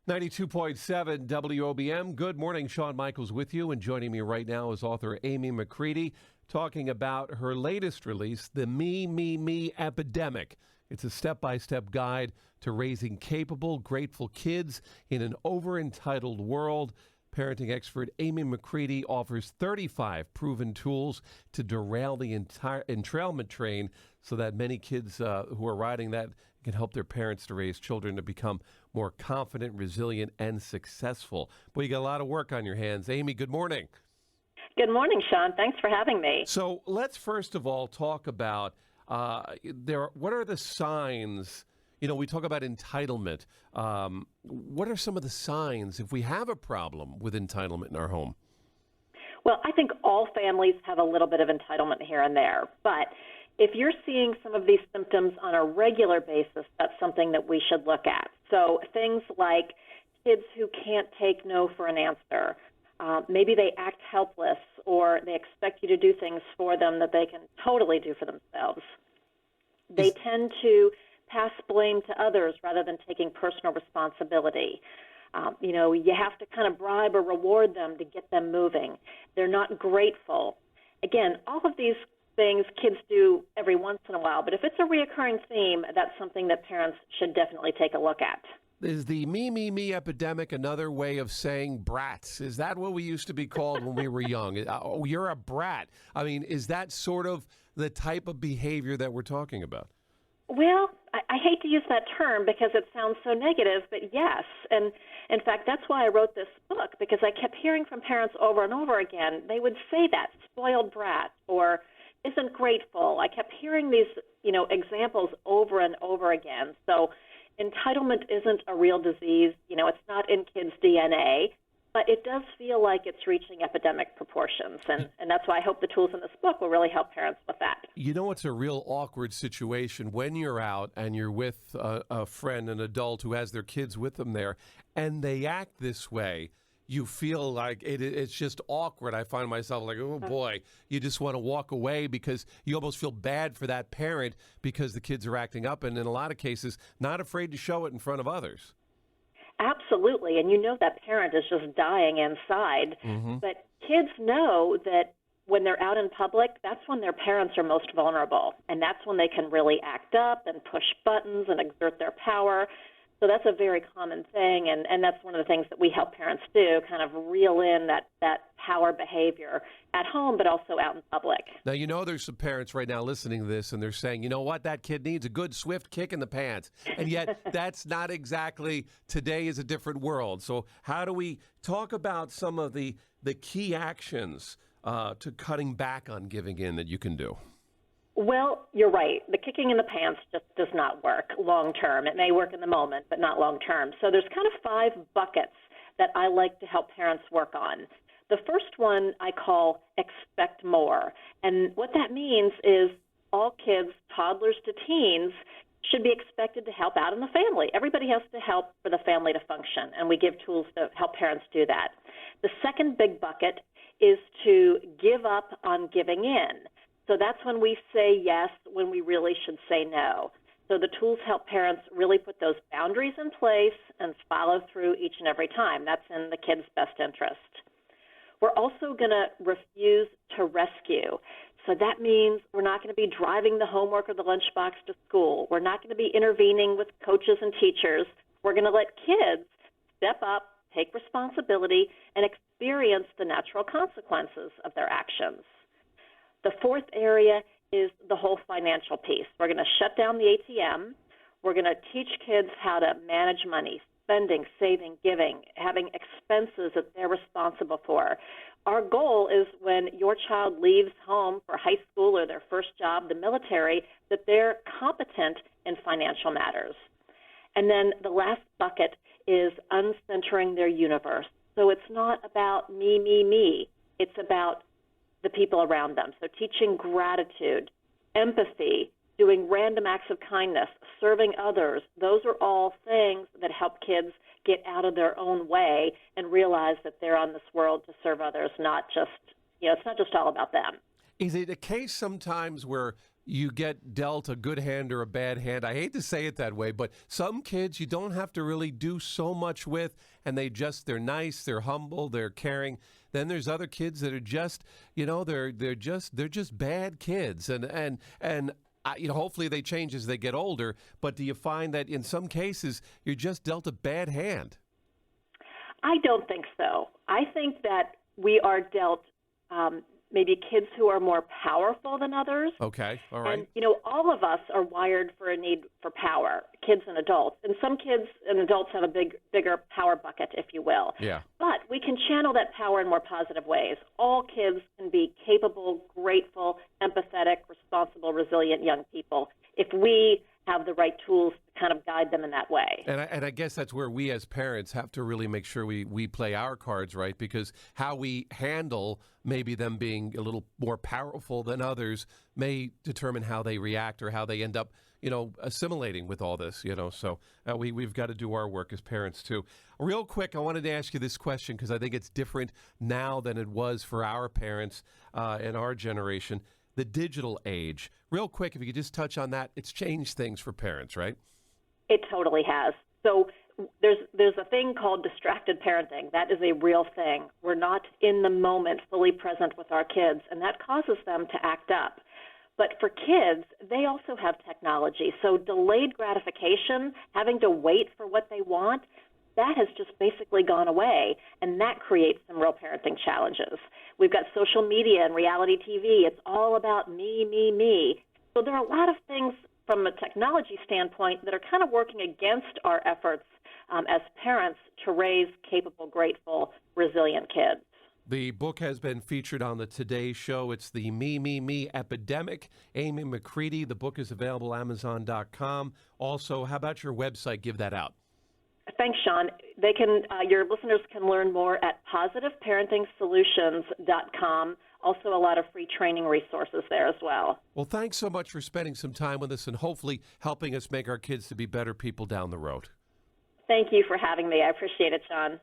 92.7 WOBM. Good morning. Shawn Michaels with you, and joining me right now is author Amy McCready talking about her latest release, The Me Me Epidemic. It's a step-by-step guide to raising capable, grateful kids in an over-entitled world. Parenting expert Amy McCready offers 35 proven tools to derail the entire entrailment train so that many kids who are riding that can help their parents to raise children to become more confident, resilient, and successful. Boy, you got a lot of work on your hands. Amy, good morning. Good morning, Shawn. Thanks for having me. So let's first of all talk about what are the signs. You know, we talk about entitlement. What are some of the signs if we have a problem with entitlement in our home? Well, I think all families have a little bit of entitlement here and there. But if you're seeing some of these symptoms on a regular basis, that's something that we should look at. So things like kids who can't take no for an answer. Maybe they act helpless, or they expect you to do things for them that they can totally do for themselves. They tend to pass blame to others rather than taking personal responsibility. You have to kind of bribe or reward them to get them moving. They're not grateful. Again, all of these things kids do every once in a while, but if it's a reoccurring theme, that's something that parents should definitely take a look at. Is the Me Epidemic another way of saying brats? Is that what we used to be called when we were young? Oh, you're a brat. I mean, is that sort of the type of behavior that we're talking about? Well, I hate to use that term because it sounds so negative, but yes. And in fact, that's why I wrote this book, because I kept hearing from parents over and over again. They would say that, spoiled brat, or isn't grateful. I kept hearing these, examples over and over again. So entitlement isn't a real disease. It's not in kids' DNA, but it does feel like it's reaching epidemic proportions. And that's why I hope the tools in this book will really help parents with that. It's a real awkward situation when you're out and you're with a friend, an adult who has their kids with them there, and they act this way. You feel like it's just awkward. I find myself like, oh, boy, you just want to walk away because you almost feel bad for that parent because the kids are acting up, and in a lot of cases, not afraid to show it in front of others. Absolutely, and that parent is just dying inside. Mm-hmm. But kids know that when they're out in public, that's when their parents are most vulnerable, and that's when they can really act up and push buttons and exert their power. So that's a very common thing, and that's one of the things that we help parents do, kind of reel in that power behavior at home, but also out in public. Now, there's some parents right now listening to this, and they're saying, you know what, that kid needs a good, swift kick in the pants. And yet that's not exactly, today is a different world. So how do we talk about some of the key actions to cutting back on giving in that you can do? Well, you're right. The kicking in the pants just does not work long term. It may work in the moment, but not long term. So there's kind of 5 buckets that I like to help parents work on. The first one I call expect more. And what that means is all kids, toddlers to teens, should be expected to help out in the family. Everybody has to help for the family to function, and we give tools to help parents do that. The second big bucket is to give up on giving in. So that's when we say yes when we really should say no. So the tools help parents really put those boundaries in place and follow through each and every time. That's in the kid's best interest. We're also going to refuse to rescue. So that means we're not going to be driving the homework or the lunchbox to school. We're not going to be intervening with coaches and teachers. We're going to let kids step up, take responsibility, and experience the natural consequences of their actions. The fourth area is the whole financial piece. We're going to shut down the ATM. We're going to teach kids how to manage money, spending, saving, giving, having expenses that they're responsible for. Our goal is when your child leaves home for high school or their first job, the military, that they're competent in financial matters. And then the last bucket is uncentering their universe. So it's not about me. It's about the people around them. So teaching gratitude, empathy, doing random acts of kindness, serving others, those are all things that help kids get out of their own way and realize that they're on this world to serve others, not just, it's not just all about them. Is it a case sometimes where you get dealt a good hand or a bad hand. I hate to say it that way, but some kids you don't have to really do so much with, and they're nice, they're humble, they're caring. Then there's other kids that are just, they're just bad kids, and hopefully they change as they get older. But do you find that in some cases you're just dealt a bad hand? I don't think so. I think that we are dealt maybe kids who are more powerful than others. Okay, all right. And, all of us are wired for a need for power, kids and adults. And some kids and adults have a bigger power bucket, if you will. Yeah. But we can channel that power in more positive ways. All kids can be capable, grateful, empathetic, responsible, resilient young people if we have the right tools to kind of guide them in that way. And I guess that's where we as parents have to really make sure we play our cards right, because how we handle maybe them being a little more powerful than others may determine how they react or how they end up, assimilating with all this, So we've got to do our work as parents, too. Real quick, I wanted to ask you this question because I think it's different now than it was for our parents and our generation. The digital age. Real quick, if you could just touch on that, it's changed things for parents, right? It totally has. So there's a thing called distracted parenting. That is a real thing. We're not in the moment, fully present with our kids, and that causes them to act up. But for kids, they also have technology. So delayed gratification, having to wait for what they want, that has just basically gone away, and that creates some real parenting challenges. We've got social media and reality TV. It's all about me, me, me. So there are a lot of things from a technology standpoint that are kind of working against our efforts as parents to raise capable, grateful, resilient kids. The book has been featured on the Today Show. It's the Me Me Me Epidemic. Amy McCready. The book is available Amazon.com. Also, how about your website? Give that out. Thanks, Shawn. They can. Your listeners can learn more at positiveparentingsolutions.com. Also, a lot of free training resources there as well. Well, thanks so much for spending some time with us and hopefully helping us make our kids to be better people down the road. Thank you for having me. I appreciate it, Shawn.